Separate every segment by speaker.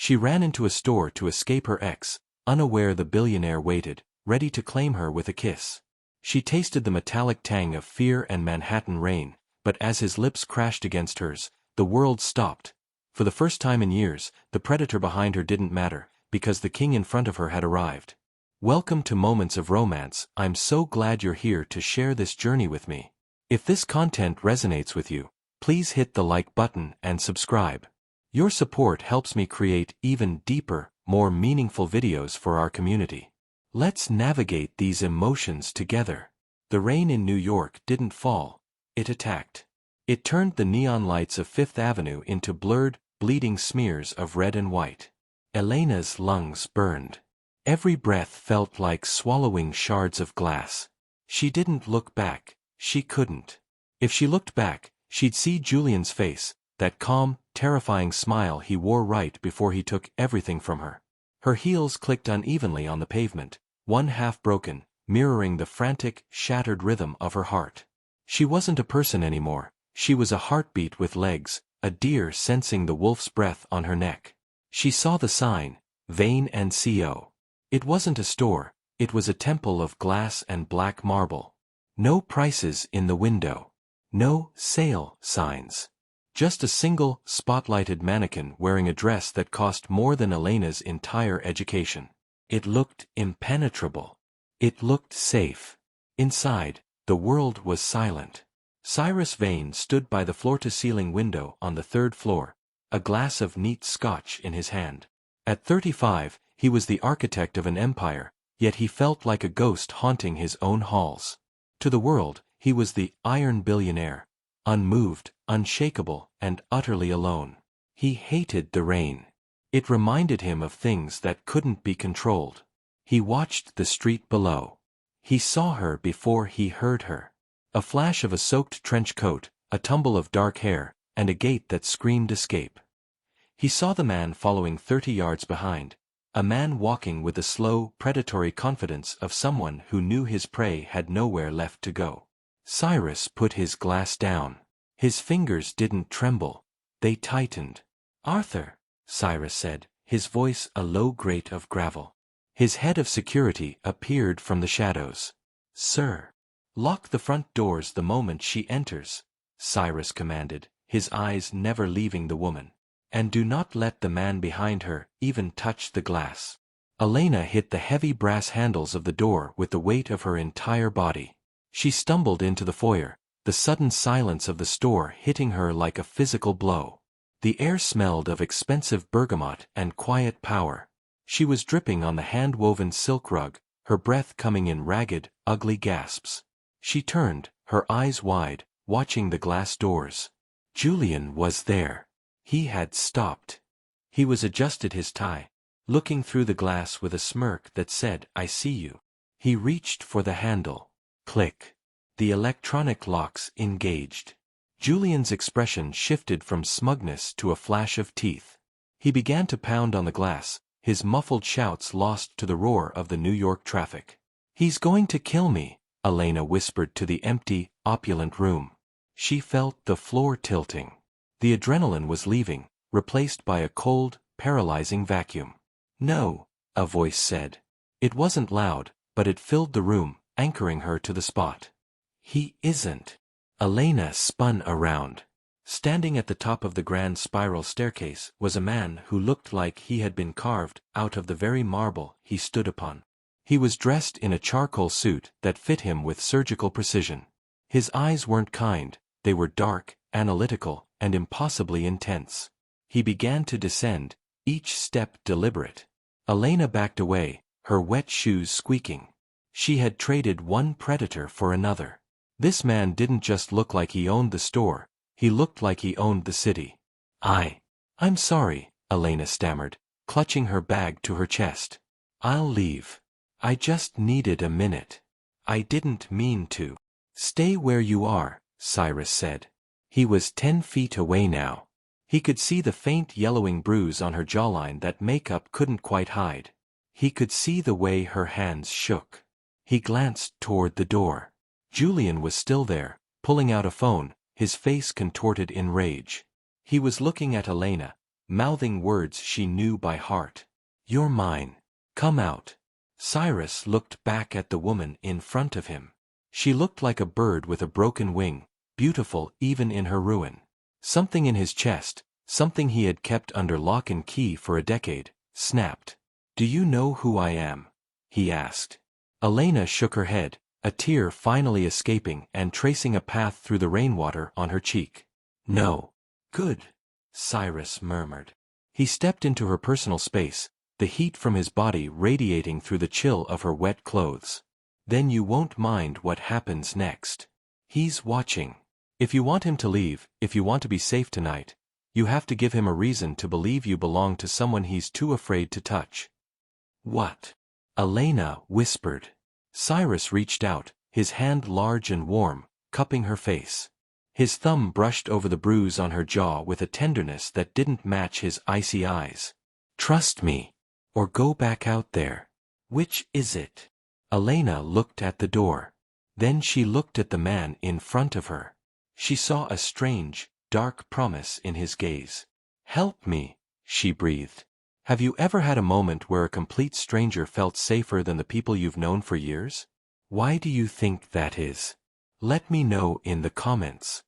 Speaker 1: She ran into a store to escape her ex, unaware the billionaire waited, ready to claim her with a kiss. She tasted the metallic tang of fear and Manhattan rain, but as his lips crashed against hers, the world stopped. For the first time in years, the predator behind her didn't matter, because the king in front of her had arrived. Welcome to Moments of Romance. I'm so glad you're here to share this journey with me. If this content resonates with you, please hit the like button and subscribe. Your support helps me create even deeper, more meaningful videos for our community. Let's navigate these emotions together. The rain in New York didn't fall, it attacked. It turned the neon lights of Fifth Avenue into blurred, bleeding smears of red and white. Elena's lungs burned. Every breath felt like swallowing shards of glass. She didn't look back, she couldn't. If she looked back, she'd see Julian's face, that calm, terrifying smile he wore right before he took everything from her. Her heels clicked unevenly on the pavement, one half broken, mirroring the frantic, shattered rhythm of her heart. She wasn't a person anymore, she was a heartbeat with legs, a deer sensing the wolf's breath on her neck. She saw the sign, Vain and Co. It wasn't a store, it was a temple of glass and black marble. No prices in the window. No sale signs. Just a single, spotlighted mannequin wearing a dress that cost more than Elena's entire education. It looked impenetrable. It looked safe. Inside, the world was silent. Cyrus Vane stood by the floor-to-ceiling window on the third floor, a glass of neat scotch in his hand. At 35, he was the architect of an empire, yet he felt like a ghost haunting his own halls. To the world, he was the Iron Billionaire, unmoved, unshakable, and utterly alone. He hated the rain. It reminded him of things that couldn't be controlled. He watched the street below. He saw her before he heard her. A flash of a soaked trench coat, a tumble of dark hair, and a gait that screamed escape. He saw the man following 30 yards behind, a man walking with the slow, predatory confidence of someone who knew his prey had nowhere left to go. Cyrus put his glass down. His fingers didn't tremble, they tightened. "Arthur," Cyrus said, his voice a low grate of gravel. His head of security appeared from the shadows. "Sir." "Lock the front doors the moment she enters," Cyrus commanded, his eyes never leaving the woman. "And do not let the man behind her even touch the glass." Elena hit the heavy brass handles of the door with the weight of her entire body. She stumbled into the foyer, the sudden silence of the store hitting her like a physical blow. The air smelled of expensive bergamot and quiet power. She was dripping on the hand-woven silk rug, her breath coming in ragged, ugly gasps. She turned, her eyes wide, watching the glass doors. Julian was there. He had stopped. He was adjusted his tie, looking through the glass with a smirk that said, "I see you." He reached for the handle. Click. The electronic locks engaged. Julian's expression shifted from smugness to a flash of teeth. He began to pound on the glass, his muffled shouts lost to the roar of the New York traffic. "He's going to kill me," Elena whispered to the empty, opulent room. She felt the floor tilting. The adrenaline was leaving, replaced by a cold, paralyzing vacuum. "No," a voice said. It wasn't loud, but it filled the room, anchoring her to the spot. "He isn't." Elena spun around. Standing at the top of the grand spiral staircase was a man who looked like he had been carved out of the very marble he stood upon. He was dressed in a charcoal suit that fit him with surgical precision. His eyes weren't kind, they were dark, analytical, and impossibly intense. He began to descend, each step deliberate. Elena backed away, her wet shoes squeaking. She had traded one predator for another. This man didn't just look like he owned the store, he looked like he owned the city. I'm sorry," Elena stammered, clutching her bag to her chest. "I'll leave. I just needed a minute. I didn't mean to." "Stay where you are," Cyrus said. He was 10 feet away now. He could see the faint yellowing bruise on her jawline that makeup couldn't quite hide. He could see the way her hands shook. He glanced toward the door. Julian was still there, pulling out a phone, his face contorted in rage. He was looking at Elena, mouthing words she knew by heart. "You're mine. Come out." Cyrus looked back at the woman in front of him. She looked like a bird with a broken wing, beautiful even in her ruin. Something in his chest, something he had kept under lock and key for a decade, snapped. "Do you know who I am?" he asked. Elena shook her head, a tear finally escaping and tracing a path through the rainwater on her cheek. "No." "Good," Cyrus murmured. He stepped into her personal space, the heat from his body radiating through the chill of her wet clothes. "Then you won't mind what happens next. He's watching. If you want him to leave, if you want to be safe tonight, you have to give him a reason to believe you belong to someone he's too afraid to touch." "What?" Elena whispered. Cyrus reached out, his hand large and warm, cupping her face. His thumb brushed over the bruise on her jaw with a tenderness that didn't match his icy eyes. "Trust me, or go back out there. Which is it?" Elena looked at the door. Then she looked at the man in front of her. She saw a strange, dark promise in his gaze. "Help me," she breathed. Have you ever had a moment where a complete stranger felt safer than the people you've known for years? Why do you think that is? Let me know in the comments.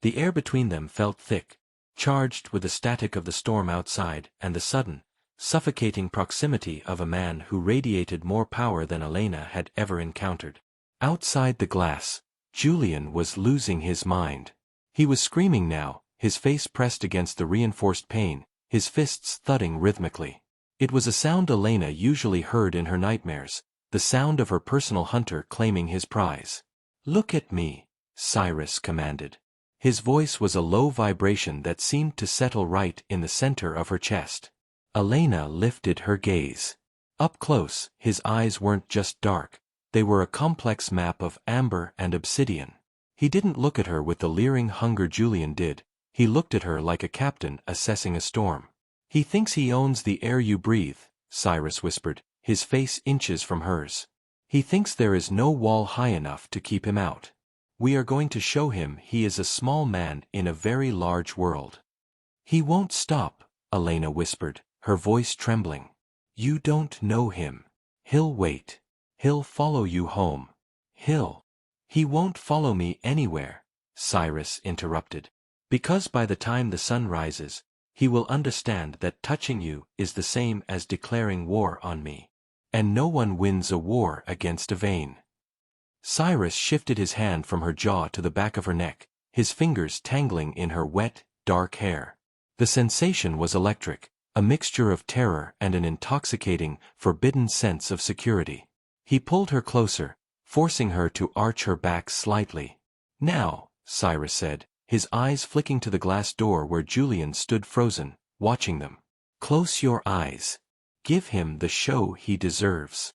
Speaker 1: The air between them felt thick, charged with the static of the storm outside and the sudden, suffocating proximity of a man who radiated more power than Elena had ever encountered. Outside the glass, Julian was losing his mind. He was screaming now, his face pressed against the reinforced pane, his fists thudding rhythmically. It was a sound Elena usually heard in her nightmares, the sound of her personal hunter claiming his prize. "Look at me," Cyrus commanded. His voice was a low vibration that seemed to settle right in the center of her chest. Elena lifted her gaze. Up close, his eyes weren't just dark, they were a complex map of amber and obsidian. He didn't look at her with the leering hunger Julian did, he looked at her like a captain assessing a storm. "He thinks he owns the air you breathe," Cyrus whispered, his face inches from hers. "He thinks there is no wall high enough to keep him out. We are going to show him he is a small man in a very large world." "He won't stop," Elena whispered, her voice trembling. "You don't know him. He'll wait. He'll follow you home. He won't follow me anywhere," Cyrus interrupted. "Because by the time the sun rises, he will understand that touching you is the same as declaring war on me. And no one wins a war against a vein." Cyrus shifted his hand from her jaw to the back of her neck, his fingers tangling in her wet, dark hair. The sensation was electric, a mixture of terror and an intoxicating, forbidden sense of security. He pulled her closer, forcing her to arch her back slightly. "Now," Cyrus said, his eyes flicking to the glass door where Julian stood frozen, watching them. "Close your eyes. Give him the show he deserves."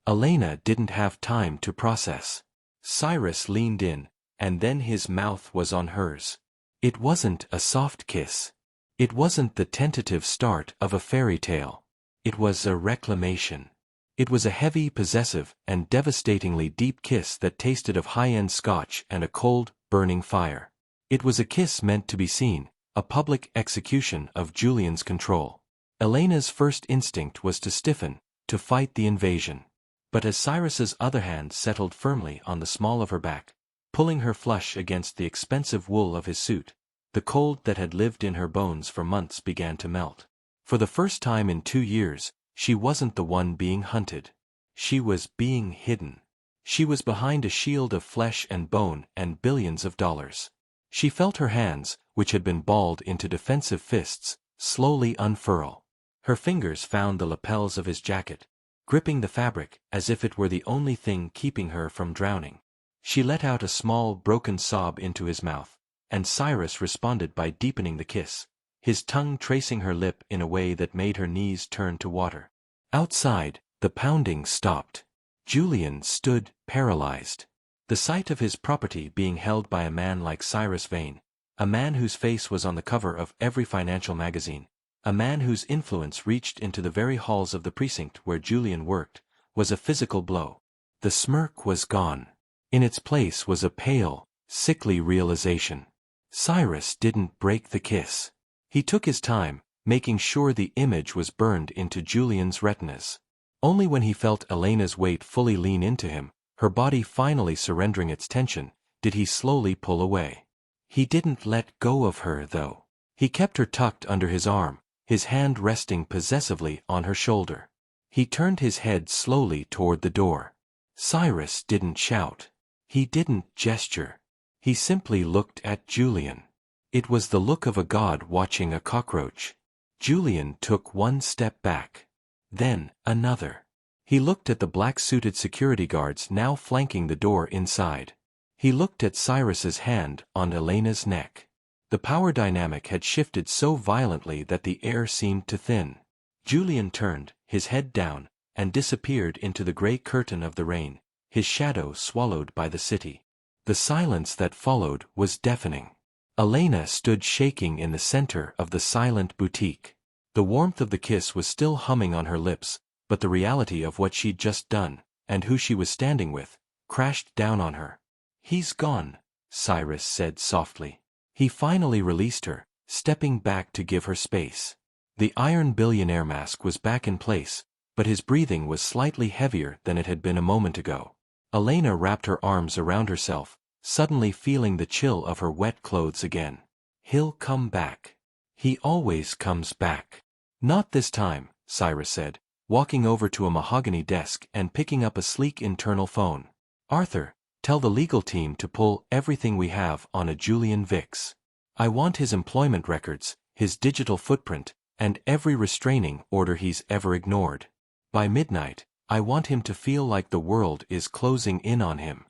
Speaker 1: Elena didn't have time to process. Cyrus leaned in, and then his mouth was on hers. It wasn't a soft kiss. It wasn't the tentative start of a fairy tale. It was a reclamation. It was a heavy, possessive, and devastatingly deep kiss that tasted of high-end scotch and a cold, burning fire. It was a kiss meant to be seen, a public execution of Julian's control. Elena's first instinct was to stiffen, to fight the invasion. But as Cyrus's other hand settled firmly on the small of her back, pulling her flush against the expensive wool of his suit, the cold that had lived in her bones for months began to melt. For the first time in 2 years, she wasn't the one being hunted. She was being hidden. She was behind a shield of flesh and bone and billions of dollars. She felt her hands, which had been balled into defensive fists, slowly unfurl. Her fingers found the lapels of his jacket, gripping the fabric as if it were the only thing keeping her from drowning. She let out a small, broken sob into his mouth, and Cyrus responded by deepening the kiss, his tongue tracing her lip in a way that made her knees turn to water. Outside, the pounding stopped. Julian stood paralyzed. The sight of his property being held by a man like Cyrus Vane, a man whose face was on the cover of every financial magazine, a man whose influence reached into the very halls of the precinct where Julian worked, was a physical blow. The smirk was gone. In its place was a pale, sickly realization. Cyrus didn't break the kiss. He took his time, making sure the image was burned into Julian's retinas. Only when he felt Elena's weight fully lean into him, her body finally surrendering its tension, did he slowly pull away. He didn't let go of her, though. He kept her tucked under his arm, his hand resting possessively on her shoulder. He turned his head slowly toward the door. Cyrus didn't shout. He didn't gesture. He simply looked at Julian. It was the look of a god watching a cockroach. Julian took one step back. Then, another. He looked at the black-suited security guards now flanking the door inside. He looked at Cyrus's hand on Elena's neck. The power dynamic had shifted so violently that the air seemed to thin. Julian turned, his head down, and disappeared into the gray curtain of the rain, his shadow swallowed by the city. The silence that followed was deafening. Elena stood shaking in the center of the silent boutique. The warmth of the kiss was still humming on her lips, but the reality of what she'd just done, and who she was standing with, crashed down on her. "He's gone," Cyrus said softly. He finally released her, stepping back to give her space. The iron billionaire mask was back in place, but his breathing was slightly heavier than it had been a moment ago. Elena wrapped her arms around herself, suddenly feeling the chill of her wet clothes again. "He'll come back. He always comes back." "Not this time," Cyrus said, walking over to a mahogany desk and picking up a sleek internal phone. "Arthur, tell the legal team to pull everything we have on a Julian Vix. I want his employment records, his digital footprint, and every restraining order he's ever ignored. By midnight, I want him to feel like the world is closing in on him."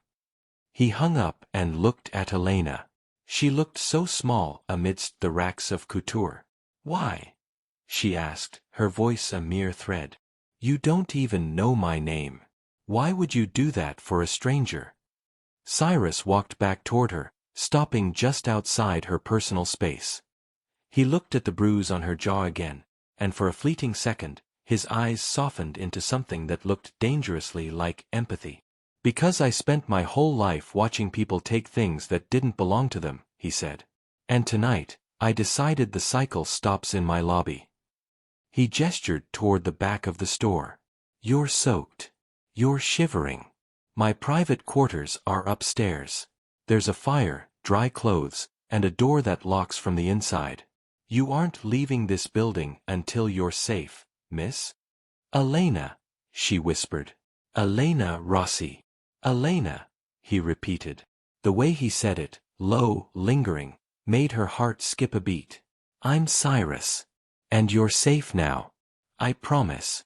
Speaker 1: He hung up and looked at Elena. She looked so small amidst the racks of couture. "Why?" she asked, her voice a mere thread. "You don't even know my name. Why would you do that for a stranger?" Cyrus walked back toward her, stopping just outside her personal space. He looked at the bruise on her jaw again, and for a fleeting second, his eyes softened into something that looked dangerously like empathy. "Because I spent my whole life watching people take things that didn't belong to them," he said. "And tonight, I decided the cycle stops in my lobby." He gestured toward the back of the store. "You're soaked. You're shivering. My private quarters are upstairs. There's a fire, dry clothes, and a door that locks from the inside. You aren't leaving this building until you're safe, miss?" "Elena," she whispered. "Elena Rossi." "Elena," he repeated. The way he said it, low, lingering, made her heart skip a beat. "I'm Cyrus. And you're safe now. I promise."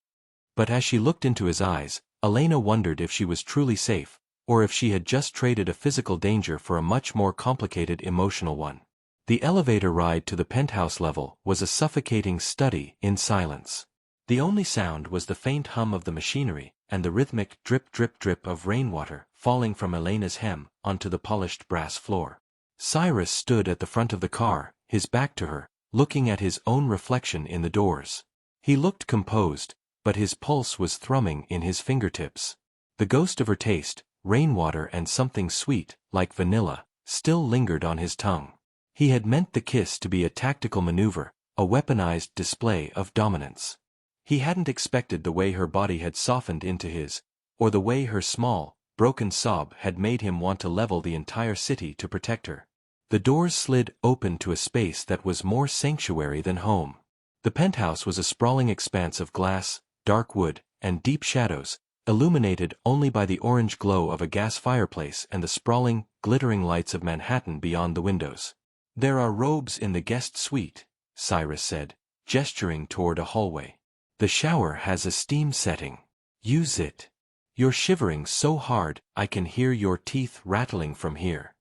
Speaker 1: But as she looked into his eyes, Elena wondered if she was truly safe, or if she had just traded a physical danger for a much more complicated emotional one. The elevator ride to the penthouse level was a suffocating study in silence. The only sound was the faint hum of the machinery, and the rhythmic drip drip drip of rainwater falling from Elena's hem onto the polished brass floor. Cyrus stood at the front of the car, his back to her, looking at his own reflection in the doors. He looked composed, but his pulse was thrumming in his fingertips. The ghost of her taste, rainwater and something sweet, like vanilla, still lingered on his tongue. He had meant the kiss to be a tactical maneuver, a weaponized display of dominance. He hadn't expected the way her body had softened into his, or the way her small, broken sob had made him want to level the entire city to protect her. The doors slid open to a space that was more sanctuary than home. The penthouse was a sprawling expanse of glass, dark wood, and deep shadows, illuminated only by the orange glow of a gas fireplace and the sprawling, glittering lights of Manhattan beyond the windows. "There are robes in the guest suite," Cyrus said, gesturing toward a hallway. "The shower has a steam setting. Use it. You're shivering so hard I can hear your teeth rattling from here."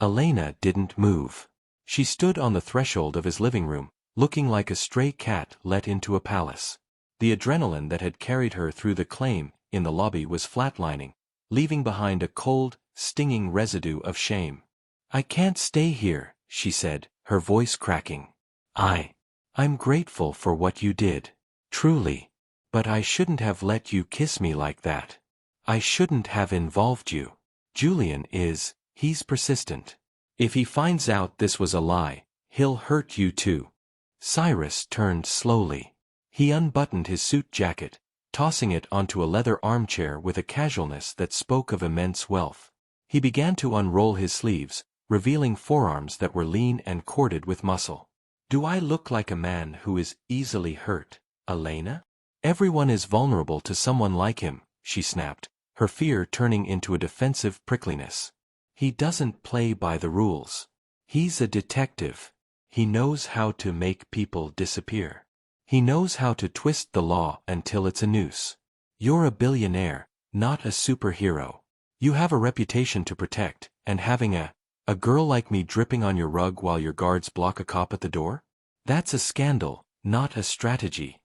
Speaker 1: Elena didn't move. She stood on the threshold of his living room, looking like a stray cat let into a palace. The adrenaline that had carried her through the claim in the lobby was flatlining, leaving behind a cold, stinging residue of shame. "I can't stay here," she said, her voice cracking. I'm grateful for what you did. Truly. But I shouldn't have let you kiss me like that. I shouldn't have involved you. Julian he's persistent. If he finds out this was a lie, he'll hurt you too." Cyrus turned slowly. He unbuttoned his suit jacket, tossing it onto a leather armchair with a casualness that spoke of immense wealth. He began to unroll his sleeves, revealing forearms that were lean and corded with muscle. "Do I look like a man who is easily hurt, Elena?" "Everyone is vulnerable to someone like him," she snapped, her fear turning into a defensive prickliness. "He doesn't play by the rules. He's a detective. He knows how to make people disappear. He knows how to twist the law until it's a noose. You're a billionaire, not a superhero. You have a reputation to protect, and having a girl like me dripping on your rug while your guards block a cop at the door? That's a scandal, not a strategy."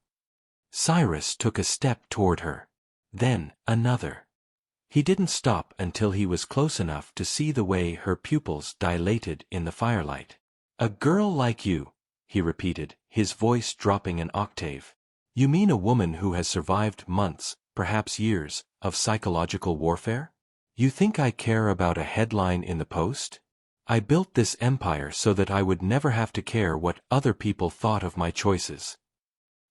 Speaker 1: Cyrus took a step toward her. Then, another. He didn't stop until he was close enough to see the way her pupils dilated in the firelight. "A girl like you," he repeated, his voice dropping an octave. "You mean a woman who has survived months, perhaps years, of psychological warfare? You think I care about a headline in the Post? I built this empire so that I would never have to care what other people thought of my choices."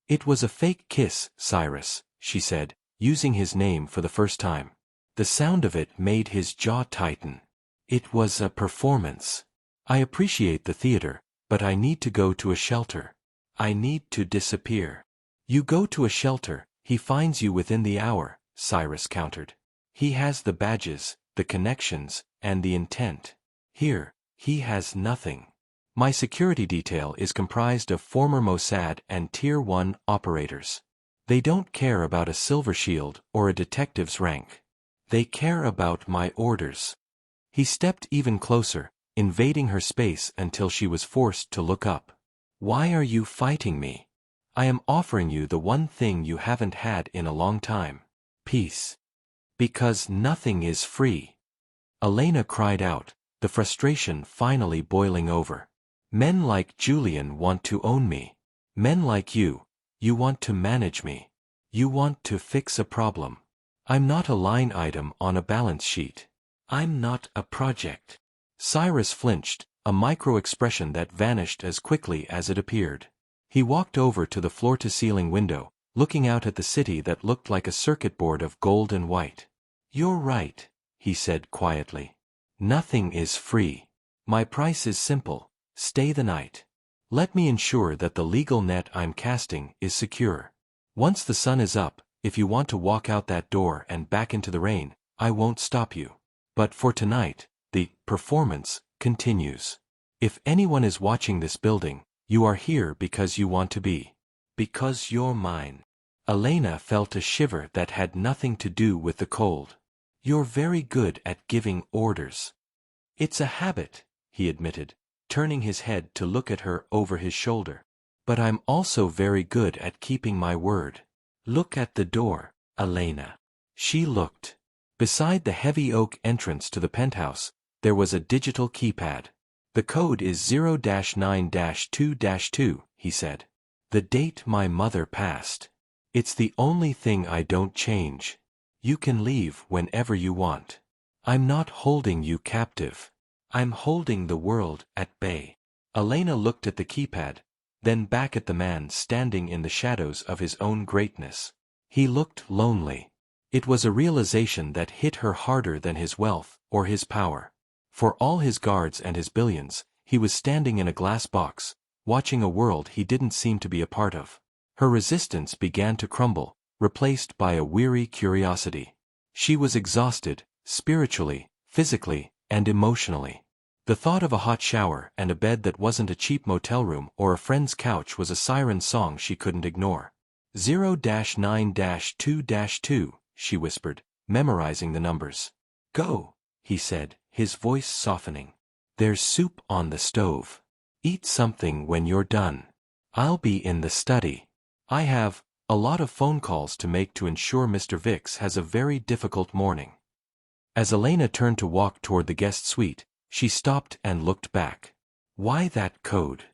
Speaker 1: "It was a fake kiss, Cyrus," she said, using his name for the first time. The sound of it made his jaw tighten. "It was a performance. I appreciate the theater, but I need to go to a shelter. I need to disappear." "You go to a shelter, he finds you within the hour," Cyrus countered. "He has the badges, the connections, and the intent. Here, he has nothing. My security detail is comprised of former Mossad and Tier 1 operators. They don't care about a silver shield or a detective's rank. They care about my orders." He stepped even closer, invading her space until she was forced to look up. "Why are you fighting me? I am offering you the one thing you haven't had in a long time. Peace. Because nothing is free." Elena cried out, the frustration finally boiling over. "Men like Julian want to own me. Men like you want to manage me. You want to fix a problem. I'm not a line item on a balance sheet. I'm not a project." Cyrus flinched, a micro-expression that vanished as quickly as it appeared. He walked over to the floor-to-ceiling window, looking out at the city that looked like a circuit board of gold and white. "You're right," he said quietly. "Nothing is free. My price is simple: stay the night. Let me ensure that the legal net I'm casting is secure. Once the sun is up, if you want to walk out that door and back into the rain, I won't stop you. But for tonight, the performance continues. If anyone is watching this building, you are here because you want to be. Because you're mine." Elena felt a shiver that had nothing to do with the cold. "You're very good at giving orders." "It's a habit," he admitted, turning his head to look at her over his shoulder. "But I'm also very good at keeping my word. Look at the door, Elena." She looked. Beside the heavy oak entrance to the penthouse, there was a digital keypad. "The code is 0-9-2-2, he said. "The date my mother passed. It's the only thing I don't change. You can leave whenever you want. I'm not holding you captive. I'm holding the world at bay." Elena looked at the keypad, then back at the man standing in the shadows of his own greatness. He looked lonely. It was a realization that hit her harder than his wealth or his power. For all his guards and his billions, he was standing in a glass box, watching a world he didn't seem to be a part of. Her resistance began to crumble, replaced by a weary curiosity. She was exhausted, spiritually, physically, and emotionally. The thought of a hot shower and a bed that wasn't a cheap motel room or a friend's couch was a siren song she couldn't ignore. 0-9-2-2, she whispered, memorizing the numbers. "Go," he said, his voice softening. "There's soup on the stove. Eat something when you're done. I'll be in the study. I have a lot of phone calls to make to ensure Mr. Vix has a very difficult morning." As Elena turned to walk toward the guest suite, she stopped and looked back. Why that code?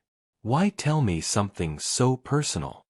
Speaker 1: Why tell me something so personal?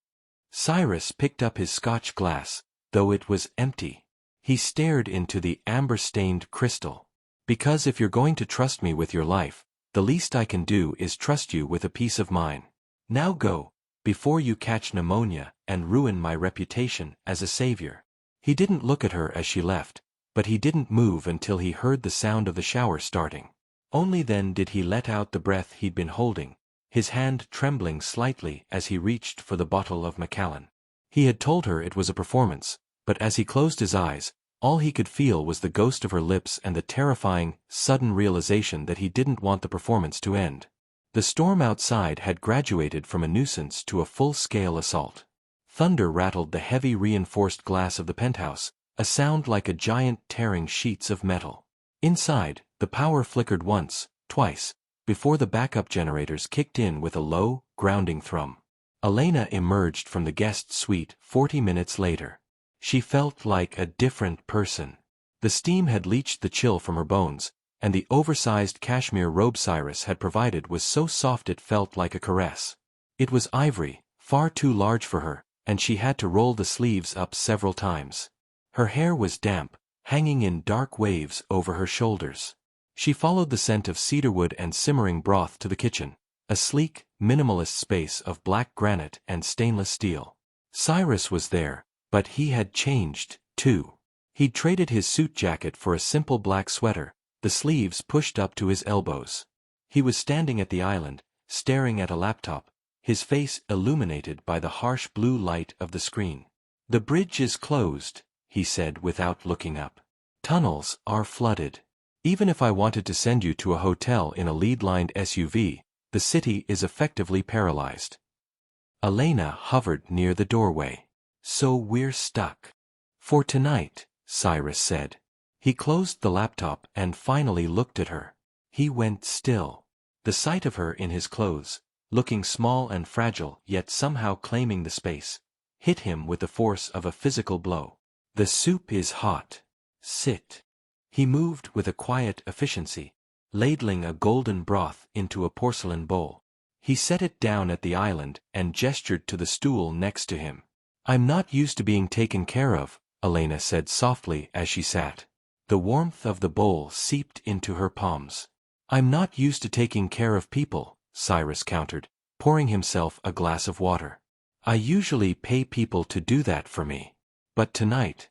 Speaker 1: Cyrus picked up his scotch glass, though it was empty. He stared into the amber-stained crystal. "Because if you're going to trust me with your life, the least I can do is trust you with a piece of mine." Now go, before you catch pneumonia and ruin my reputation as a savior." He didn't look at her as she left, but he didn't move until he heard the sound of the shower starting. Only then did he let out the breath he'd been holding, his hand trembling slightly as he reached for the bottle of Macallan. He had told her it was a performance, but as he closed his eyes, all he could feel was the ghost of her lips and the terrifying, sudden realization that he didn't want the performance to end. The storm outside had graduated from a nuisance to a full-scale assault. Thunder rattled the heavy reinforced glass of the penthouse, a sound like a giant tearing sheets of metal. Inside, the power flickered once, twice, before the backup generators kicked in with a low, grounding thrum. Elena emerged from the guest suite 40 minutes later. She felt like a different person. The steam had leached the chill from her bones, and the oversized cashmere robe Cyrus had provided was so soft it felt like a caress. It was ivory, far too large for her, and she had to roll the sleeves up several times. Her hair was damp, hanging in dark waves over her shoulders. She followed the scent of cedarwood and simmering broth to the kitchen, a sleek, minimalist space of black granite and stainless steel. Cyrus was there, but he had changed, too. He'd traded his suit jacket for a simple black sweater, the sleeves pushed up to his elbows. He was standing at the island, staring at a laptop, his face illuminated by the harsh blue light of the screen. "The bridge is closed," he said without looking up. "Tunnels are flooded. Even if I wanted to send you to a hotel in a lead-lined SUV, the city is effectively paralyzed." Elena hovered near the doorway. "So we're stuck. For tonight," Cyrus said. He closed the laptop and finally looked at her. He went still. The sight of her in his clothes, looking small and fragile yet somehow claiming the space, hit him with the force of a physical blow. "The soup is hot. Sit." He moved with a quiet efficiency, ladling a golden broth into a porcelain bowl. He set it down at the island and gestured to the stool next to him. "I'm not used to being taken care of," Elena said softly as she sat. The warmth of the bowl seeped into her palms. "I'm not used to taking care of people," Cyrus countered, pouring himself a glass of water. "I usually pay people to do that for me. But tonight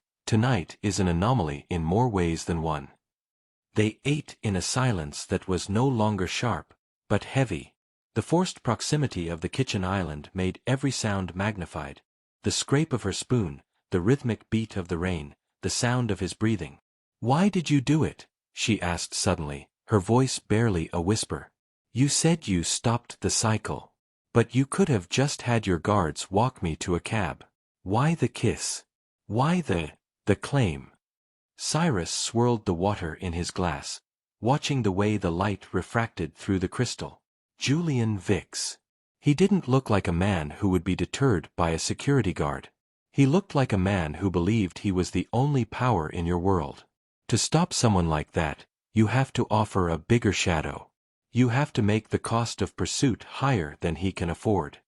Speaker 1: is an anomaly in more ways than one." They ate in a silence that was no longer sharp, but heavy. The forced proximity of the kitchen island made every sound magnified. The scrape of her spoon, the rhythmic beat of the rain, the sound of his breathing. "Why did you do it?" she asked suddenly, her voice barely a whisper. "You said you stopped the cycle. But you could have just had your guards walk me to a cab. Why the kiss? Why the claim?" Cyrus swirled the water in his glass, watching the way the light refracted through the crystal. Julian Vicks. He didn't look like a man who would be deterred by a security guard. He looked like a man who believed he was the only power in your world. To stop someone like that, you have to offer a bigger shadow. You have to make the cost of pursuit higher than he can afford.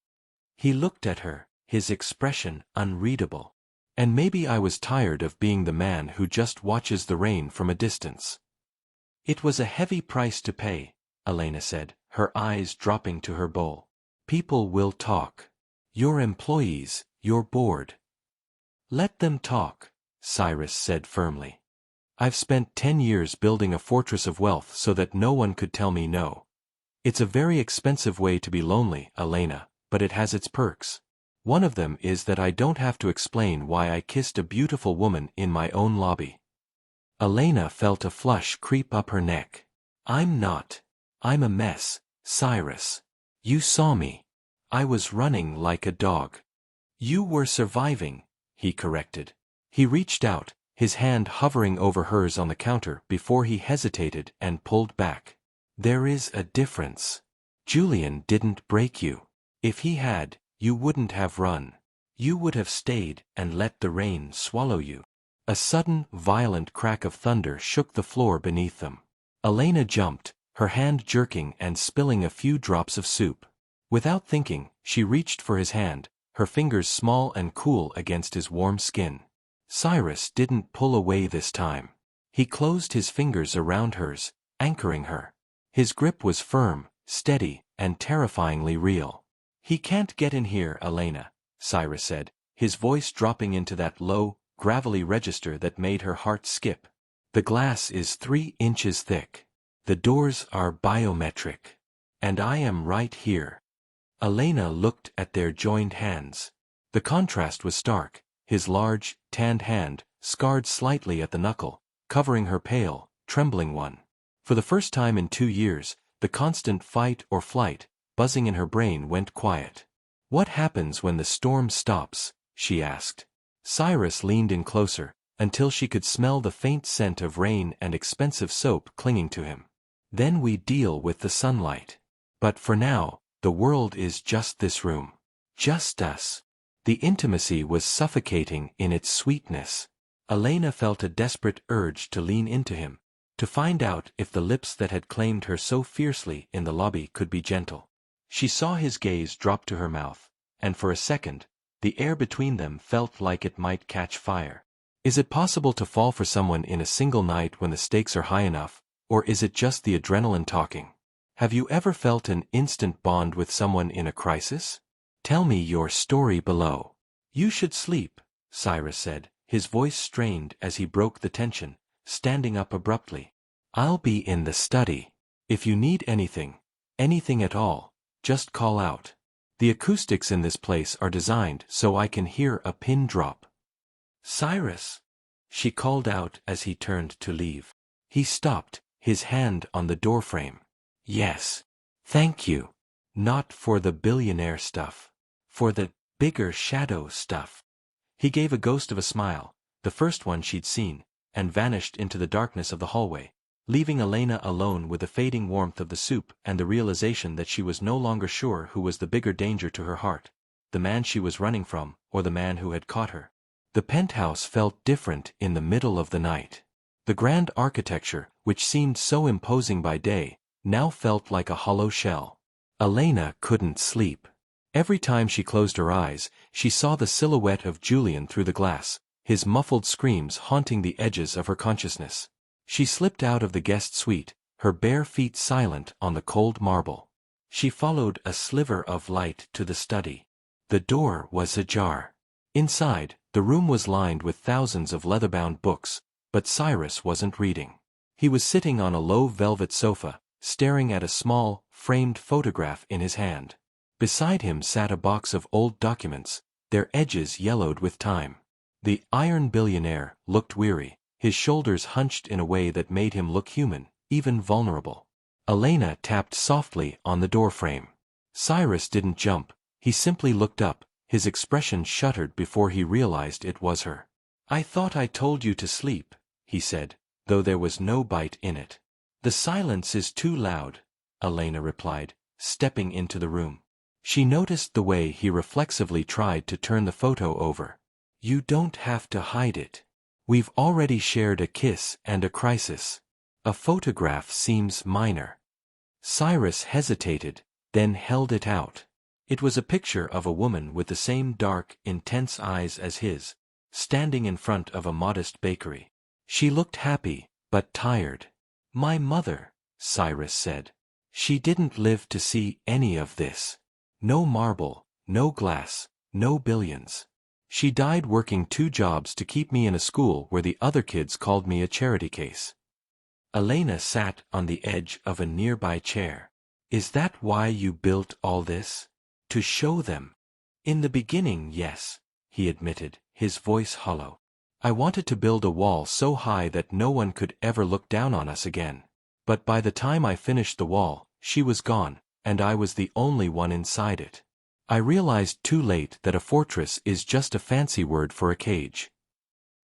Speaker 1: He looked at her, his expression unreadable. "And maybe I was tired of being the man who just watches the rain from a distance." "It was a heavy price to pay," Elena said, her eyes dropping to her bowl. "People will talk. Your employees, your board." "Let them talk," Cyrus said firmly. "I've spent 10 years building a fortress of wealth so that no one could tell me no. It's a very expensive way to be lonely, Elena, but it has its perks. One of them is that I don't have to explain why I kissed a beautiful woman in my own lobby." Elena felt a flush creep up her neck. I'm a mess, Cyrus. You saw me. I was running like a dog." "You were surviving," he corrected. He reached out, his hand hovering over hers on the counter before he hesitated and pulled back. "There is a difference. Julian didn't break you. If he had, you wouldn't have run. You would have stayed and let the rain swallow you." A sudden, violent crack of thunder shook the floor beneath them. Elena jumped, her hand jerking and spilling a few drops of soup. Without thinking, she reached for his hand, her fingers small and cool against his warm skin. Cyrus didn't pull away this time. He closed his fingers around hers, anchoring her. His grip was firm, steady, and terrifyingly real. He can't get in here, Elena, Cyrus said, his voice dropping into that low, gravelly register that made her heart skip. The glass is 3 inches thick. The doors are biometric. And I am right here. Elena looked at their joined hands. The contrast was stark, his large, tanned hand, scarred slightly at the knuckle, covering her pale, trembling one. For the first time in 2 years, the constant fight or flight, buzzing in her brain went quiet. What happens when the storm stops? She asked. Cyrus leaned in closer, until she could smell the faint scent of rain and expensive soap clinging to him. Then we deal with the sunlight. But for now, the world is just this room. Just us. The intimacy was suffocating in its sweetness. Elena felt a desperate urge to lean into him, to find out if the lips that had claimed her so fiercely in the lobby could be gentle. She saw his gaze drop to her mouth, and for a second, the air between them felt like it might catch fire. Is it possible to fall for someone in a single night when the stakes are high enough, or is it just the adrenaline talking? Have you ever felt an instant bond with someone in a crisis? Tell me your story below. You should sleep, Cyrus said, his voice strained as he broke the tension, standing up abruptly. I'll be in the study. If you need anything at all, just call out. The acoustics in this place are designed so I can hear a pin drop. Cyrus, she called out as he turned to leave. He stopped, his hand on the doorframe. Yes. Thank you. Not for the billionaire stuff. For the bigger shadow stuff. He gave a ghost of a smile, the first one she'd seen, and vanished into the darkness of the hallway, leaving Elena alone with the fading warmth of the soup and the realization that she was no longer sure who was the bigger danger to her heart, the man she was running from, or the man who had caught her. The penthouse felt different in the middle of the night. The grand architecture, which seemed so imposing by day, now felt like a hollow shell. Elena couldn't sleep. Every time she closed her eyes, she saw the silhouette of Julian through the glass, his muffled screams haunting the edges of her consciousness. She slipped out of the guest suite, her bare feet silent on the cold marble. She followed a sliver of light to the study. The door was ajar. Inside, the room was lined with thousands of leather-bound books, but Cyrus wasn't reading. He was sitting on a low velvet sofa, staring at a small, framed photograph in his hand. Beside him sat a box of old documents, their edges yellowed with time. The iron billionaire looked weary, his shoulders hunched in a way that made him look human, even vulnerable. Elena tapped softly on the doorframe. Cyrus didn't jump, he simply looked up, his expression shuttered before he realized it was her. I thought I told you to sleep, he said, though there was no bite in it. The silence is too loud, Elena replied, stepping into the room. She noticed the way he reflexively tried to turn the photo over. You don't have to hide it. We've already shared a kiss and a crisis. A photograph seems minor. Cyrus hesitated, then held it out. It was a picture of a woman with the same dark, intense eyes as his, standing in front of a modest bakery. She looked happy, but tired. My mother, Cyrus said. She didn't live to see any of this. No marble, no glass, no billions. She died working 2 jobs to keep me in a school where the other kids called me a charity case. Elena sat on the edge of a nearby chair. Is that why you built all this? To show them? In the beginning, yes, he admitted, his voice hollow. I wanted to build a wall so high that no one could ever look down on us again. But by the time I finished the wall, she was gone, and I was the only one inside it. I realized too late that a fortress is just a fancy word for a cage.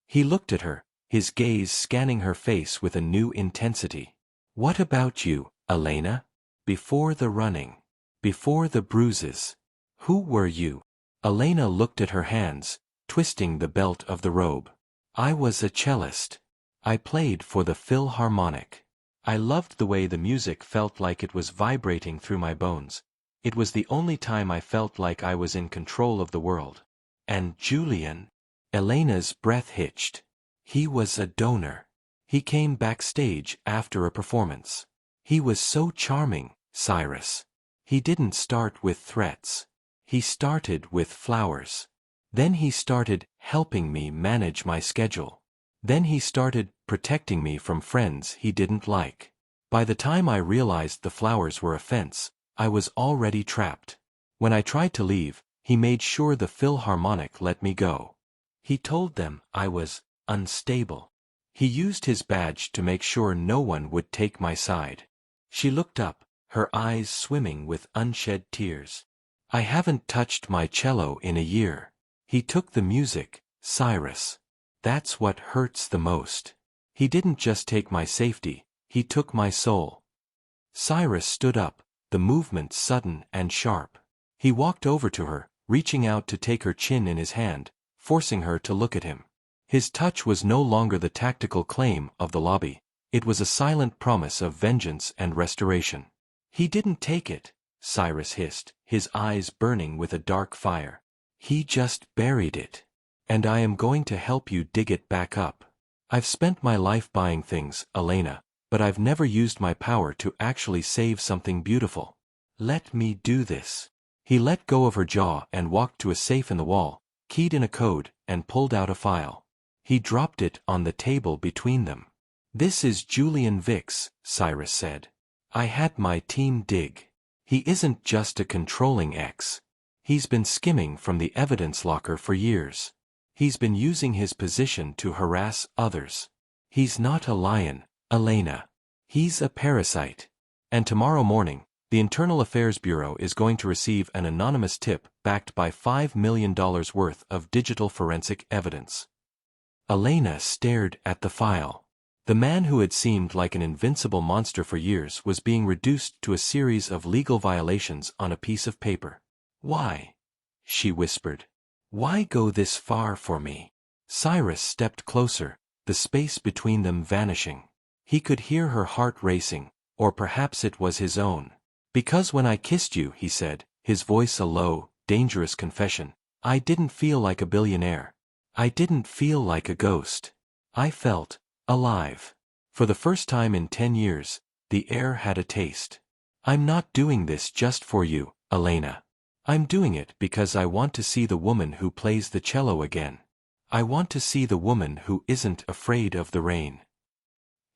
Speaker 1: He looked at her, his gaze scanning her face with a new intensity. What about you, Elena? Before the running. Before the bruises. Who were you? Elena looked at her hands, twisting the belt of the robe. I was a cellist. I played for the Philharmonic. I loved the way the music felt like it was vibrating through my bones. It was the only time I felt like I was in control of the world. And Julian? Elena's breath hitched. He was a donor. He came backstage after a performance. He was so charming, Cyrus. He didn't start with threats. He started with flowers. Then he started helping me manage my schedule. Then he started protecting me from friends he didn't like. By the time I realized the flowers were a fence, I was already trapped. When I tried to leave, he made sure the Philharmonic let me go. He told them I was unstable. He used his badge to make sure no one would take my side. She looked up, her eyes swimming with unshed tears. I haven't touched my cello in a year. He took the music, Cyrus. That's what hurts the most. He didn't just take my safety, he took my soul. Cyrus stood up, the movement sudden and sharp. He walked over to her, reaching out to take her chin in his hand, forcing her to look at him. His touch was no longer the tactical claim of the lobby, it was a silent promise of vengeance and restoration. He didn't take it, Cyrus hissed, his eyes burning with a dark fire. He just buried it. And I am going to help you dig it back up. I've spent my life buying things, Elena, but I've never used my power to actually save something beautiful. Let me do this. He let go of her jaw and walked to a safe in the wall, keyed in a code, and pulled out a file. He dropped it on the table between them. This is Julian Vicks, Cyrus said. I had my team dig. He isn't just a controlling ex. He's been skimming from the evidence locker for years. He's been using his position to harass others. He's not a lion, Elena. He's a parasite. And tomorrow morning, the Internal Affairs Bureau is going to receive an anonymous tip backed by $5 million worth of digital forensic evidence. Elena stared at the file. The man who had seemed like an invincible monster for years was being reduced to a series of legal violations on a piece of paper. Why? She whispered. Why go this far for me? Cyrus stepped closer, the space between them vanishing. He could hear her heart racing, or perhaps it was his own. Because when I kissed you, he said, his voice a low, dangerous confession, I didn't feel like a billionaire. I didn't feel like a ghost. I felt alive. For the first time in 10 years, the air had a taste. I'm not doing this just for you, Elena. I'm doing it because I want to see the woman who plays the cello again. I want to see the woman who isn't afraid of the rain.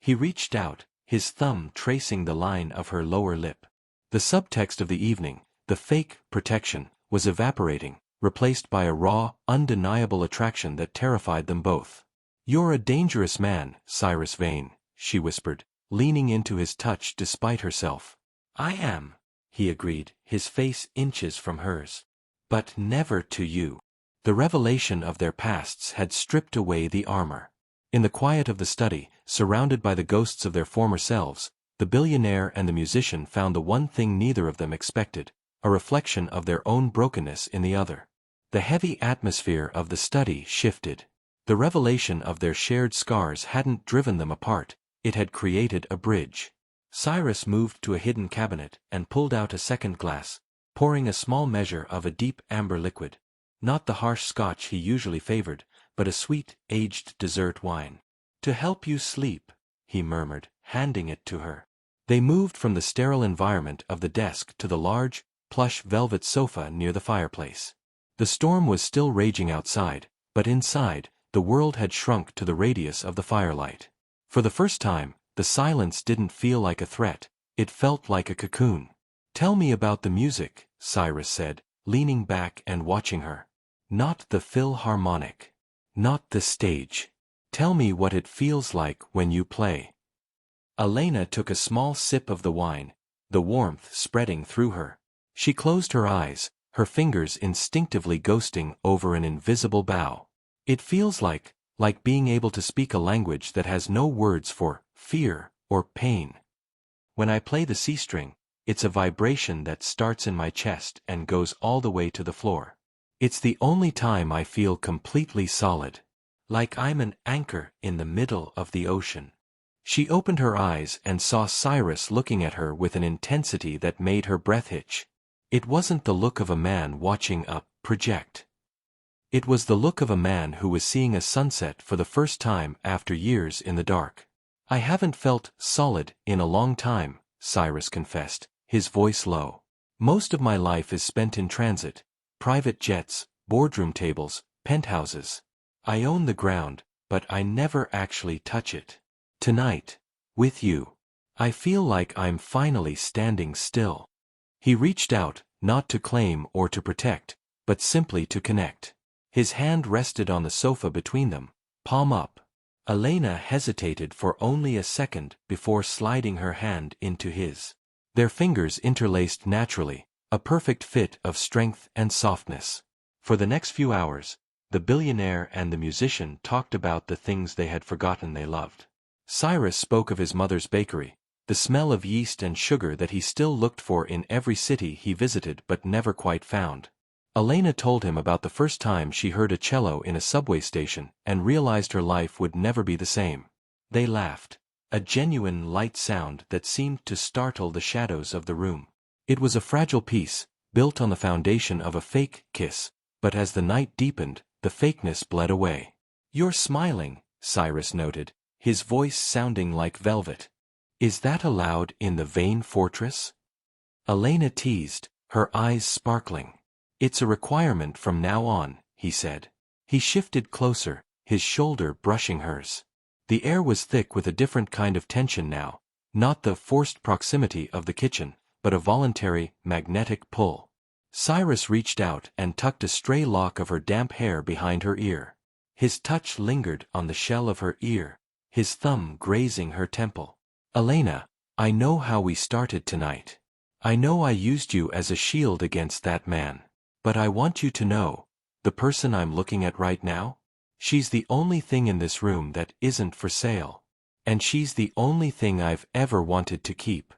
Speaker 1: He reached out, his thumb tracing the line of her lower lip. The subtext of the evening, the fake protection, was evaporating, replaced by a raw, undeniable attraction that terrified them both. You're a dangerous man, Cyrus Vane, she whispered, leaning into his touch despite herself. I am, he agreed, his face inches from hers. But never to you. The revelation of their pasts had stripped away the armor. In the quiet of the study, surrounded by the ghosts of their former selves, the billionaire and the musician found the one thing neither of them expected, a reflection of their own brokenness in the other. The heavy atmosphere of the study shifted. The revelation of their shared scars hadn't driven them apart, it had created a bridge. Cyrus moved to a hidden cabinet and pulled out a second glass, pouring a small measure of a deep amber liquid. Not the harsh scotch he usually favored, but a sweet, aged dessert wine. To help you sleep, he murmured, handing it to her. They moved from the sterile environment of the desk to the large, plush velvet sofa near the fireplace. The storm was still raging outside, but inside, the world had shrunk to the radius of the firelight. For the first time, the silence didn't feel like a threat, it felt like a cocoon. Tell me about the music, Cyrus said, leaning back and watching her. Not the Philharmonic. Not the stage. Tell me what it feels like when you play. Elena took a small sip of the wine, the warmth spreading through her. She closed her eyes, her fingers instinctively ghosting over an invisible bow. It feels like being able to speak a language that has no words for fear or pain. When I play the C string, it's a vibration that starts in my chest and goes all the way to the floor. It's the only time I feel completely solid. Like I'm an anchor in the middle of the ocean. She opened her eyes and saw Cyrus looking at her with an intensity that made her breath hitch. It wasn't the look of a man watching a project. It was the look of a man who was seeing a sunset for the first time after years in the dark. I haven't felt solid in a long time, Cyrus confessed, his voice low. Most of my life is spent in transit, private jets, boardroom tables, penthouses. I own the ground, but I never actually touch it. Tonight, with you, I feel like I'm finally standing still." He reached out, not to claim or to protect, but simply to connect. His hand rested on the sofa between them, palm up. Elena hesitated for only a second before sliding her hand into his. Their fingers interlaced naturally, a perfect fit of strength and softness. For the next few hours, the billionaire and the musician talked about the things they had forgotten they loved. Cyrus spoke of his mother's bakery, the smell of yeast and sugar that he still looked for in every city he visited but never quite found. Elena told him about the first time she heard a cello in a subway station and realized her life would never be the same. They laughed, a genuine light sound that seemed to startle the shadows of the room. It was a fragile piece, built on the foundation of a fake kiss, but as the night deepened, the fakeness bled away. "You're smiling," Cyrus noted, his voice sounding like velvet. "Is that allowed in the Vain Fortress?" Elena teased, her eyes sparkling. "It's a requirement from now on," he said. He shifted closer, his shoulder brushing hers. The air was thick with a different kind of tension now, not the forced proximity of the kitchen, but a voluntary, magnetic pull. Cyrus reached out and tucked a stray lock of her damp hair behind her ear. His touch lingered on the shell of her ear, his thumb grazing her temple. "Elena, I know how we started tonight. I know I used you as a shield against that man. But I want you to know, the person I'm looking at right now? She's the only thing in this room that isn't for sale. And she's the only thing I've ever wanted to keep."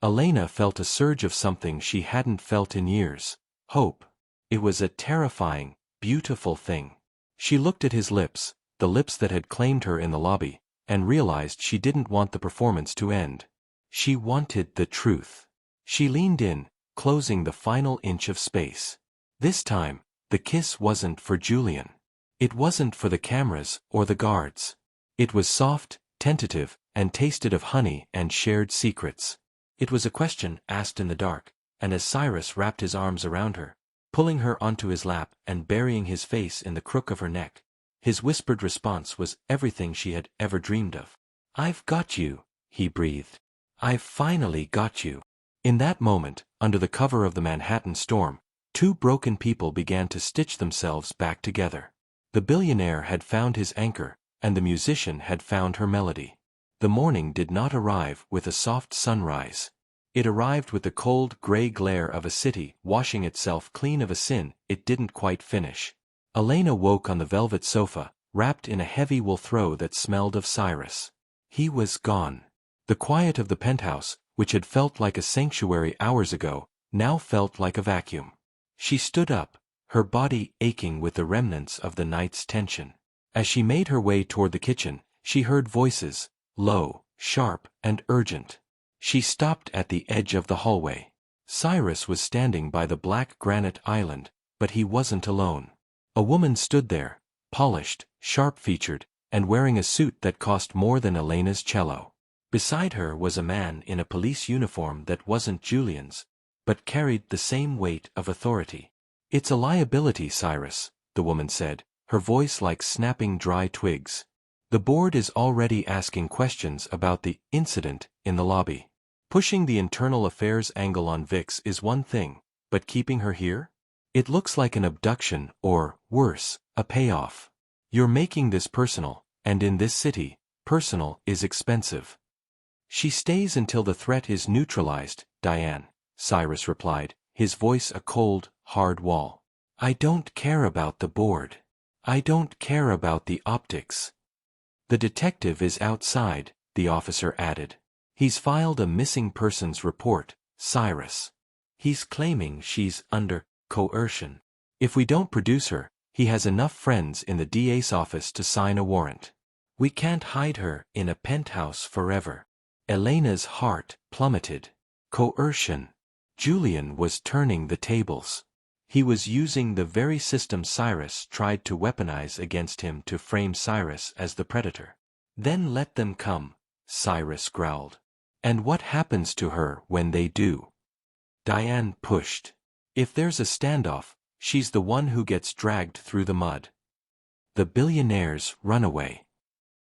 Speaker 1: Elena felt a surge of something she hadn't felt in years, hope. It was a terrifying, beautiful thing. She looked at his lips, the lips that had claimed her in the lobby, and realized she didn't want the performance to end. She wanted the truth. She leaned in, closing the final inch of space. This time, the kiss wasn't for Julian. It wasn't for the cameras or the guards. It was soft, tentative, and tasted of honey and shared secrets. It was a question asked in the dark, and as Cyrus wrapped his arms around her, pulling her onto his lap and burying his face in the crook of her neck, his whispered response was everything she had ever dreamed of. "I've got you," he breathed. "I've finally got you." In that moment, under the cover of the Manhattan storm, two broken people began to stitch themselves back together. The billionaire had found his anchor, and the musician had found her melody. The morning did not arrive with a soft sunrise. It arrived with the cold gray glare of a city washing itself clean of a sin it didn't quite finish. Elena woke on the velvet sofa, wrapped in a heavy wool throw that smelled of Cyrus. He was gone. The quiet of the penthouse, which had felt like a sanctuary hours ago, now felt like a vacuum. She stood up, her body aching with the remnants of the night's tension. As she made her way toward the kitchen, she heard voices, low, sharp, and urgent. She stopped at the edge of the hallway. Cyrus was standing by the black granite island, but he wasn't alone. A woman stood there, polished, sharp-featured, and wearing a suit that cost more than Elena's cello. Beside her was a man in a police uniform that wasn't Julian's, but carried the same weight of authority. "It's a liability, Cyrus," the woman said, her voice like snapping dry twigs. "The board is already asking questions about the incident in the lobby. Pushing the internal affairs angle on Vix is one thing, but keeping her here? It looks like an abduction or, worse, a payoff. You're making this personal, and in this city, personal is expensive." "She stays until the threat is neutralized, Diane," Cyrus replied, his voice a cold, hard wall. "I don't care about the board. I don't care about the optics." "The detective is outside," the officer added. "He's filed a missing persons report, Cyrus. He's claiming she's under coercion. If we don't produce her, he has enough friends in the DA's office to sign a warrant. We can't hide her in a penthouse forever." Elena's heart plummeted. Coercion. Julian was turning the tables. He was using the very system Cyrus tried to weaponize against him to frame Cyrus as the predator. "Then let them come," Cyrus growled. "And what happens to her when they do?" Diane pushed. "If there's a standoff, She's the one who gets dragged through the mud. The billionaire's runaway.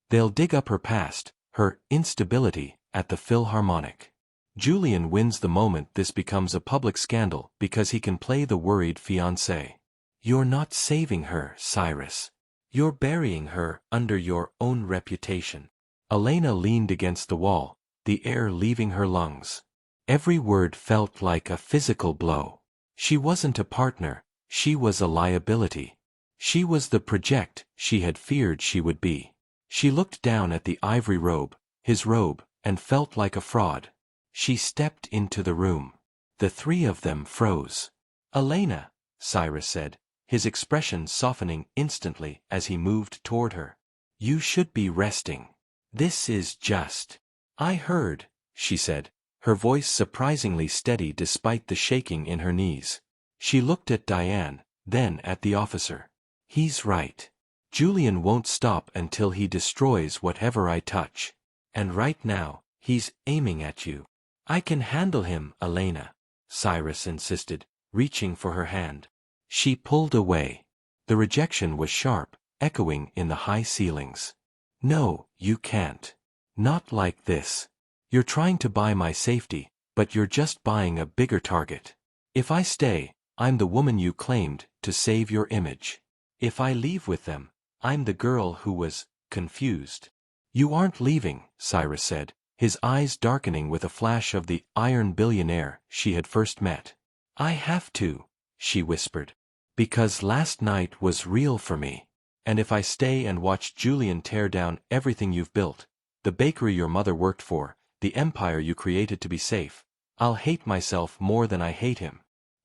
Speaker 1: They'll dig up her past, her instability, at the Philharmonic. Julian wins the moment this becomes a public scandal because he can play the worried fiancé. You're not saving her, Cyrus. You're burying her under your own reputation. Elena leaned against the wall, the air leaving her lungs. Every word felt like a physical blow. She wasn't a partner, she was a liability. She was the project she had feared she would be. She looked down at the ivory robe, his robe, and felt like a fraud. She stepped into the room. The three of them froze. Elena, Cyrus said, his expression softening instantly as he moved toward her. You should be resting. This is just. I heard, she said, her voice surprisingly steady despite the shaking in her knees. She looked at Diane, then at the officer. He's right. Julian won't stop until he destroys whatever I touch. And right now, he's aiming at you. I can handle him, Elena, Cyrus insisted, reaching for her hand. She pulled away. The rejection was sharp, echoing in the high ceilings. No, you can't. Not like this. You're trying to buy my safety, but you're just buying a bigger target. If I stay, I'm the woman you claimed to save your image. If I leave with them, I'm the girl who was confused. You aren't leaving, Cyrus said, his eyes darkening with a flash of the iron billionaire she had first met. I have to, she whispered. Because last night was real for me. And if I stay and watch Julian tear down everything you've built, the bakery your mother worked for, the empire you created to be safe, I'll hate myself more than I hate him.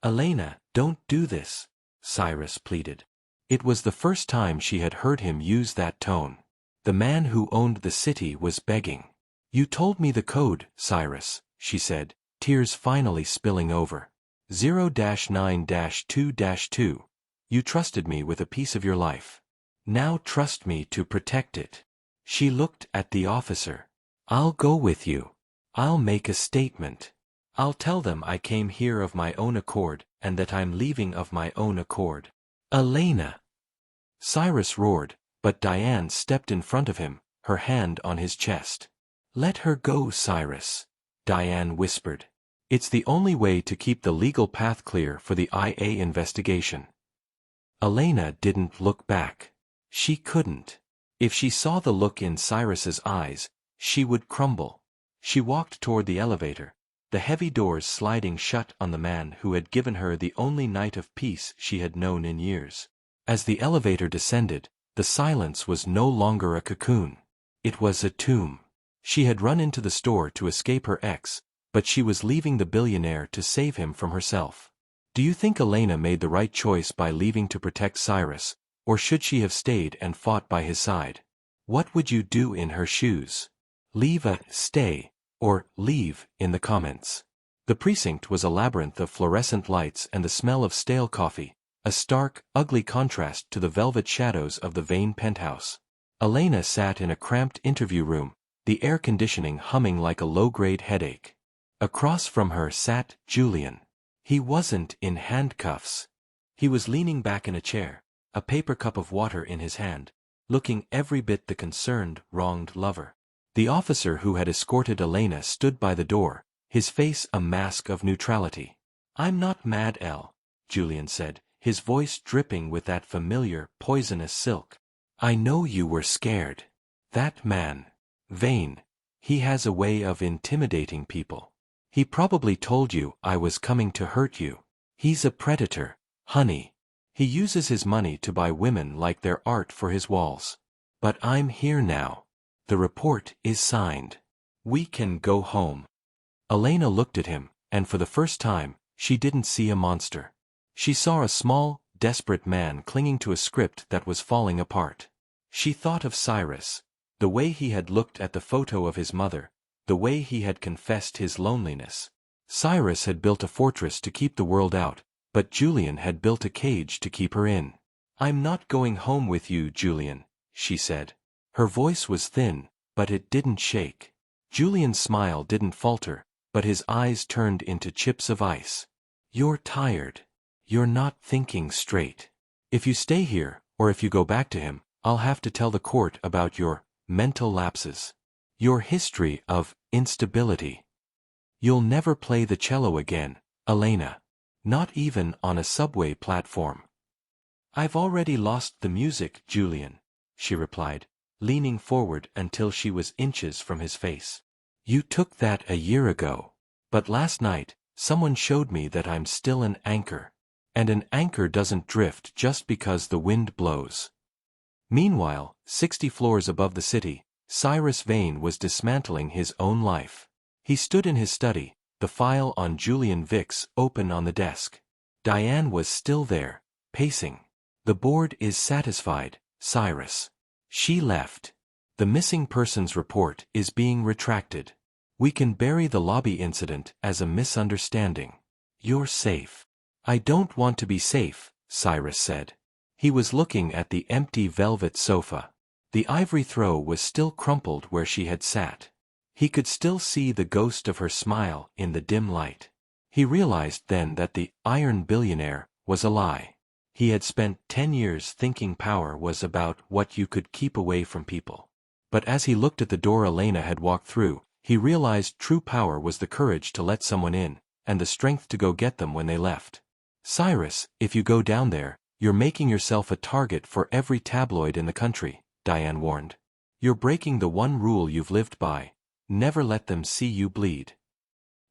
Speaker 1: Elena, don't do this, Cyrus pleaded. It was the first time she had heard him use that tone. The man who owned the city was begging. You told me the code, Cyrus, she said, tears finally spilling over. 0-9-2-2. You trusted me with a piece of your life. Now trust me to protect it. She looked at the officer. I'll go with you. I'll make a statement. I'll tell them I came here of my own accord and that I'm leaving of my own accord. Elena! Cyrus roared, but Diane stepped in front of him, her hand on his chest. Let her go, Cyrus, Diane whispered. It's the only way to keep the legal path clear for the IA investigation. Elena didn't look back. She couldn't. If she saw the look in Cyrus's eyes, she would crumble. She walked toward the elevator, the heavy doors sliding shut on the man who had given her the only night of peace she had known in years. As the elevator descended, the silence was no longer a cocoon. It was a tomb. She had run into the store to escape her ex, but she was leaving the billionaire to save him from herself. Do you think Elena made the right choice by leaving to protect Cyrus, or should she have stayed and fought by his side? What would you do in her shoes? Leave stay, or leave in the comments. The precinct was a labyrinth of fluorescent lights and the smell of stale coffee, a stark, ugly contrast to the velvet shadows of the Vane penthouse. Elena sat in a cramped interview room, the air conditioning humming like a low-grade headache. Across from her sat Julian. He wasn't in handcuffs. He was leaning back in a chair, a paper cup of water in his hand, looking every bit the concerned, wronged lover. The officer who had escorted Elena stood by the door, his face a mask of neutrality. I'm not mad, Elle, Julian said, his voice dripping with that familiar, poisonous silk. I know you were scared. That man, Vane, he has a way of intimidating people. He probably told you I was coming to hurt you. He's a predator, honey. He uses his money to buy women like their art for his walls. But I'm here now. The report is signed. We can go home. Elena looked at him, and for the first time, she didn't see a monster. She saw a small, desperate man clinging to a script that was falling apart. She thought of Cyrus, the way he had looked at the photo of his mother, the way he had confessed his loneliness. Cyrus had built a fortress to keep the world out, but Julian had built a cage to keep her in. I'm not going home with you, Julian, she said. Her voice was thin, but it didn't shake. Julian's smile didn't falter, but his eyes turned into chips of ice. You're tired. You're not thinking straight. If you stay here, or if you go back to him, I'll have to tell the court about your mental lapses. Your history of instability. You'll never play the cello again, Elena. Not even on a subway platform. I've already lost the music, Julian, she replied, leaning forward until she was inches from his face. You took that a year ago. But last night, someone showed me that I'm still an anchor. And an anchor doesn't drift just because the wind blows. Meanwhile, 60 floors above the city, Cyrus Vane was dismantling his own life. He stood in his study, the file on Julian Vicks open on the desk. Diane was still there, pacing. The board is satisfied, Cyrus. She left. The missing persons report is being retracted. We can bury the lobby incident as a misunderstanding. You're safe. I don't want to be safe, Cyrus said. He was looking at the empty velvet sofa. The ivory throw was still crumpled where she had sat. He could still see the ghost of her smile in the dim light. He realized then that the iron billionaire was a lie. He had spent 10 years thinking power was about what you could keep away from people. But as he looked at the door Elena had walked through, he realized true power was the courage to let someone in, and the strength to go get them when they left. Cyrus, if you go down there, you're making yourself a target for every tabloid in the country, Diane warned. You're breaking the one rule you've lived by. Never let them see you bleed.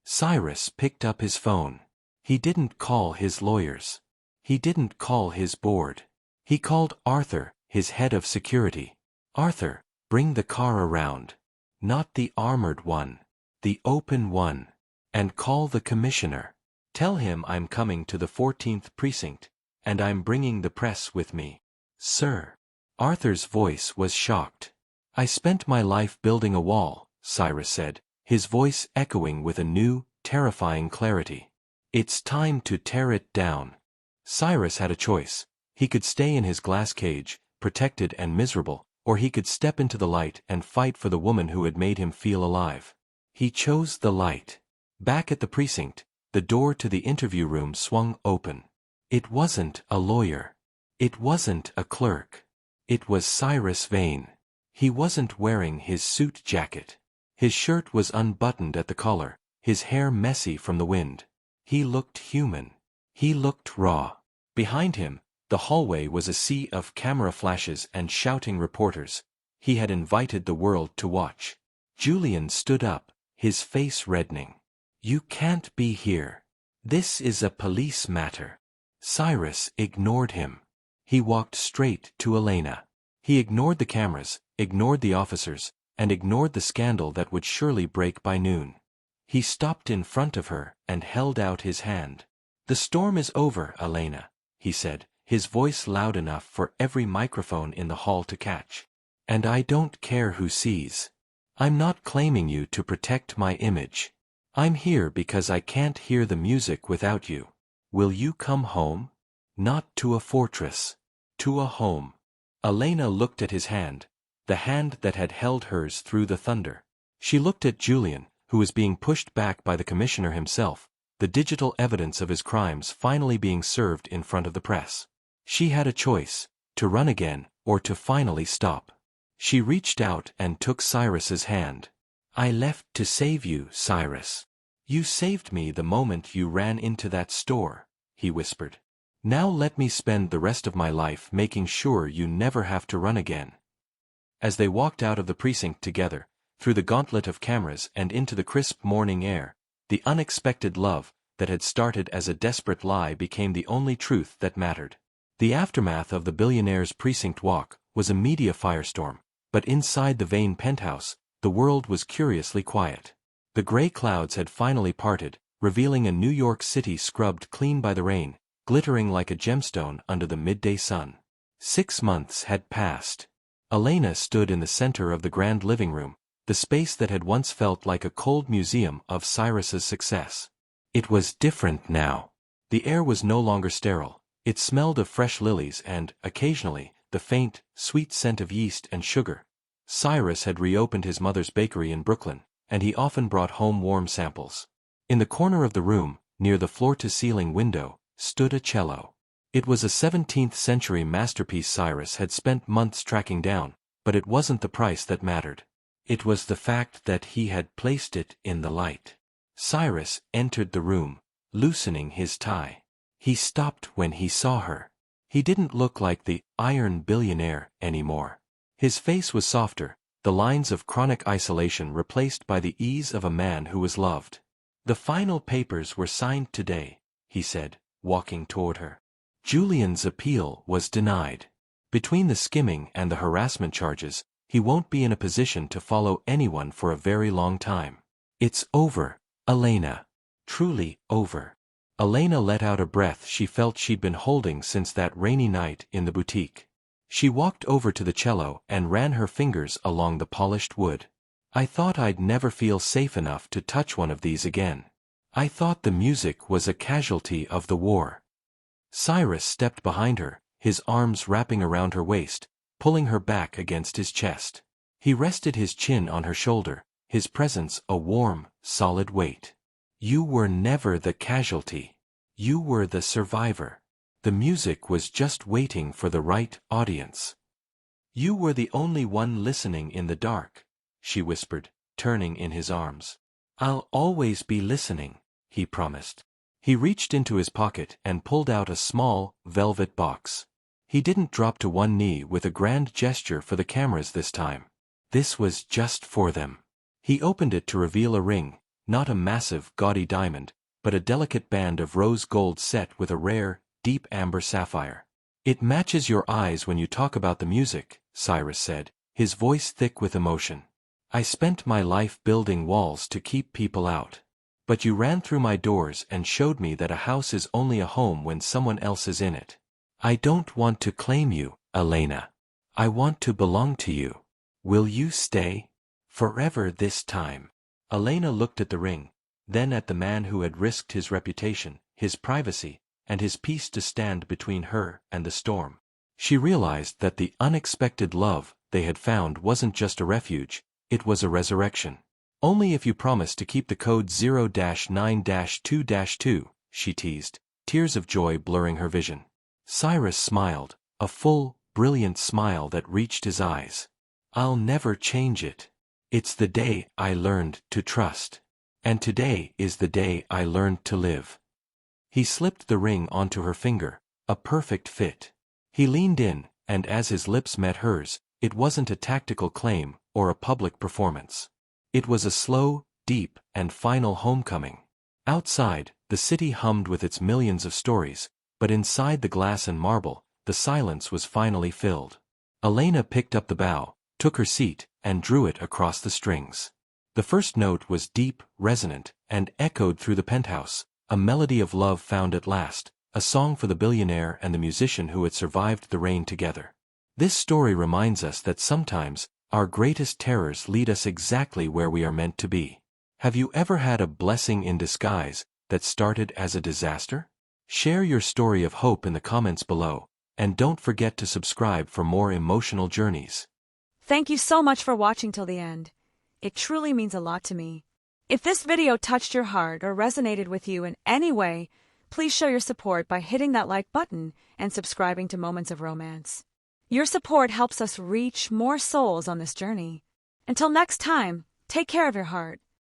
Speaker 1: Cyrus picked up his phone. He didn't call his lawyers. He didn't call his board. He called Arthur, his head of security. Arthur, bring the car around. Not the armored one. The open one. And call the commissioner. Tell him I'm coming to the 14th precinct, and I'm bringing the press with me. Sir. Arthur's voice was shocked. I spent my life building a wall, Cyrus said, his voice echoing with a new, terrifying clarity. It's time to tear it down. Cyrus had a choice. He could stay in his glass cage, protected and miserable, or he could step into the light and fight for the woman who had made him feel alive. He chose the light. Back at the precinct, the door to the interview room swung open. It wasn't a lawyer. It wasn't a clerk. It was Cyrus Vane. He wasn't wearing his suit jacket. His shirt was unbuttoned at the collar, his hair messy from the wind. He looked human. He looked raw. Behind him, the hallway was a sea of camera flashes and shouting reporters. He had invited the world to watch. Julian stood up, his face reddening. You can't be here. This is a police matter. Cyrus ignored him. He walked straight to Elena. He ignored the cameras, ignored the officers, and ignored the scandal that would surely break by noon. He stopped in front of her and held out his hand. The storm is over, Elena, he said, his voice loud enough for every microphone in the hall to catch. And I don't care who sees. I'm not claiming you to protect my image. I'm here because I can't hear the music without you. Will you come home? Not to a fortress. To a home. Elena looked at his hand, the hand that had held hers through the thunder. She looked at Julian, who was being pushed back by the commissioner himself, the digital evidence of his crimes finally being served in front of the press. She had a choice, to run again, or to finally stop. She reached out and took Cyrus's hand. I left to save you, Cyrus. You saved me the moment you ran into that store, he whispered. Now let me spend the rest of my life making sure you never have to run again. As they walked out of the precinct together, through the gauntlet of cameras and into the crisp morning air, the unexpected love that had started as a desperate lie became the only truth that mattered. The aftermath of the billionaire's precinct walk was a media firestorm, but inside the Vane penthouse, the world was curiously quiet. The gray clouds had finally parted, revealing a New York City scrubbed clean by the rain, glittering like a gemstone under the midday sun. 6 months had passed. Elena stood in the center of the grand living room, the space that had once felt like a cold museum of Cyrus's success. It was different now. The air was no longer sterile. It smelled of fresh lilies and, occasionally, the faint, sweet scent of yeast and sugar. Cyrus had reopened his mother's bakery in Brooklyn, and he often brought home warm samples. In the corner of the room, near the floor-to-ceiling window, stood a cello. It was a 17th-century masterpiece Cyrus had spent months tracking down, but it wasn't the price that mattered. It was the fact that he had placed it in the light. Cyrus entered the room, loosening his tie. He stopped when he saw her. He didn't look like the iron billionaire anymore. His face was softer, the lines of chronic isolation replaced by the ease of a man who was loved. "The final papers were signed today," he said, walking toward her. Julian's appeal was denied. Between the skimming and the harassment charges, he won't be in a position to follow anyone for a very long time. "It's over, Elena. Truly over." Elena let out a breath she felt she'd been holding since that rainy night in the boutique. She walked over to the cello and ran her fingers along the polished wood. "I thought I'd never feel safe enough to touch one of these again. I thought the music was a casualty of the war." Cyrus stepped behind her, his arms wrapping around her waist, pulling her back against his chest. He rested his chin on her shoulder, his presence a warm, solid weight. "You were never the casualty. You were the survivor. The music was just waiting for the right audience. You were the only one listening in the dark," she whispered, turning in his arms. "I'll always be listening," he promised. He reached into his pocket and pulled out a small, velvet box. He didn't drop to one knee with a grand gesture for the cameras this time. This was just for them. He opened it to reveal a ring, not a massive, gaudy diamond, but a delicate band of rose gold set with a rare, deep amber sapphire. "It matches your eyes when you talk about the music," Cyrus said, his voice thick with emotion. "I spent my life building walls to keep people out. But you ran through my doors and showed me that a house is only a home when someone else is in it. I don't want to claim you, Elena. I want to belong to you. Will you stay? Forever this time." Elena looked at the ring, then at the man who had risked his reputation, his privacy, and his peace to stand between her and the storm. She realized that the unexpected love they had found wasn't just a refuge, it was a resurrection. "Only if you promise to keep the code 0-9-2-2, she teased, tears of joy blurring her vision. Cyrus smiled, a full, brilliant smile that reached his eyes. "I'll never change it. It's the day I learned to trust. And today is the day I learned to live." He slipped the ring onto her finger, a perfect fit. He leaned in, and as his lips met hers, it wasn't a tactical claim or a public performance. It was a slow, deep, and final homecoming. Outside, the city hummed with its millions of stories, but inside the glass and marble, the silence was finally filled. Elena picked up the bow, took her seat, and drew it across the strings. The first note was deep, resonant, and echoed through the penthouse, a melody of love found at last, a song for the billionaire and the musician who had survived the rain together. This story reminds us that sometimes, our greatest terrors lead us exactly where we are meant to be. Have you ever had a blessing in disguise that started as a disaster? Share your story of hope in the comments below, and don't forget to subscribe for more emotional journeys.
Speaker 2: Thank you so much for watching till the end. It truly means a lot to me. If this video touched your heart or resonated with you in any way, please show your support by hitting that like button and subscribing to Moments of Romance. Your support helps us reach more souls on this journey. Until next time, take care of your heart.